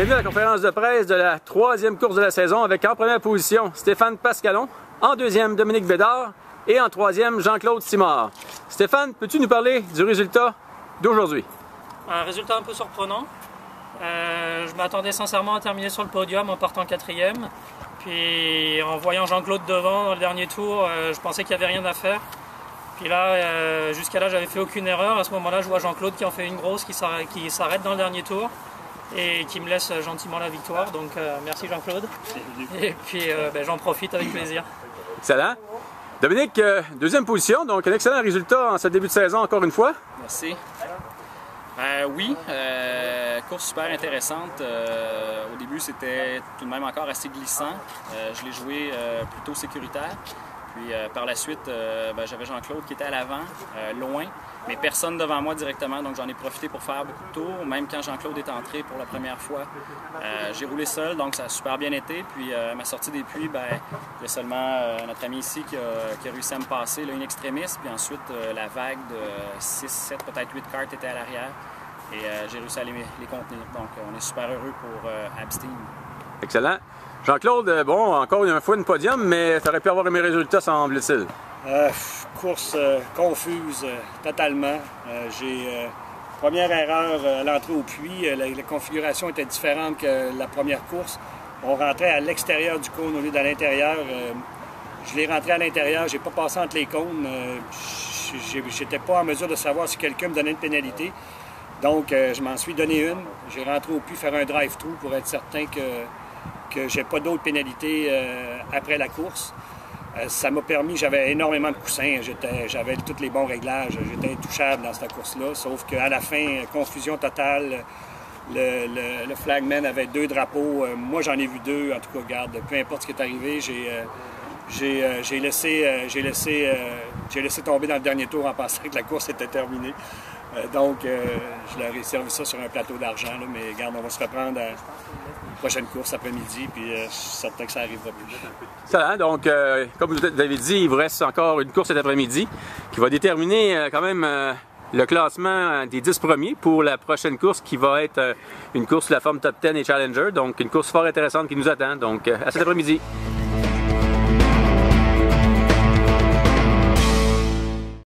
Bienvenue à la conférence de presse de la troisième course de la saison avec en première position Stéphane Pascalon, en deuxième Dominique Bédard et en troisième Jean-Claude Simard. Stéphane, peux-tu nous parler du résultat d'aujourd'hui? Un résultat un peu surprenant. Je m'attendais sincèrement à terminer sur le podium en partant quatrième. Puis en voyant Jean-Claude devant dans le dernier tour, je pensais qu'il n'y avait rien à faire. Puis là, jusqu'à là, j'avais fait aucune erreur. À ce moment-là, je vois Jean-Claude qui en fait une grosse, qui s'arrête dans le dernier tour et qui me laisse gentiment la victoire. Donc merci Jean-Claude. Et puis j'en profite avec plaisir. Excellent. Dominique, deuxième position, donc un excellent résultat en ce début de saison encore une fois. Merci. Oui, course super intéressante. Au début, c'était tout de même encore assez glissant. Je l'ai joué plutôt sécuritaire. Puis par la suite, j'avais Jean-Claude qui était à l'avant, loin, mais personne devant moi directement. Donc j'en ai profité pour faire beaucoup de tours. Même quand Jean-Claude est entré pour la première fois, j'ai roulé seul, donc ça a super bien été. Puis à ma sortie des puits, il y a seulement notre ami ici qui a réussi à me passer, là, in extremis. Puis ensuite, la vague de 6, 7, peut-être 8 cartes était à l'arrière. Et j'ai réussi à les contenir. Donc on est super heureux pour Abstein. Excellent. Jean-Claude, bon, encore une fois une podium, mais tu aurais pu avoir un meilleur résultat, semble-t-il. Course confuse totalement. Première erreur à l'entrée au puits, la configuration était différente que la première course. On rentrait à l'extérieur du cône au lieu d'à l'intérieur. Je l'ai rentré à l'intérieur, j'ai pas passé entre les cônes. J'étais pas en mesure de savoir si quelqu'un me donnait une pénalité. Donc, je m'en suis donné une. J'ai rentré au puits faire un drive-through pour être certain que j'ai pas d'autres pénalités après la course. Ça m'a permis, j'avais énormément de coussins, j'avais tous les bons réglages, j'étais intouchable dans cette course-là, sauf qu'à la fin, confusion totale, le flagman avait 2 drapeaux, moi j'en ai vu 2, en tout cas, regarde, peu importe ce qui est arrivé, j'ai laissé tomber dans le dernier tour en pensant que la course était terminée. Donc, je leur ai servi ça sur un plateau d'argent, mais regarde, on va se reprendre à la prochaine course après-midi, puis je suis certain que ça n'arrivera plus. Excellent. Donc, comme vous avez dit, il vous reste encore une course cet après-midi qui va déterminer quand même le classement des 10 premiers pour la prochaine course qui va être une course sous la forme Top 10 et Challenger. Donc, une course fort intéressante qui nous attend. Donc, à cet après-midi.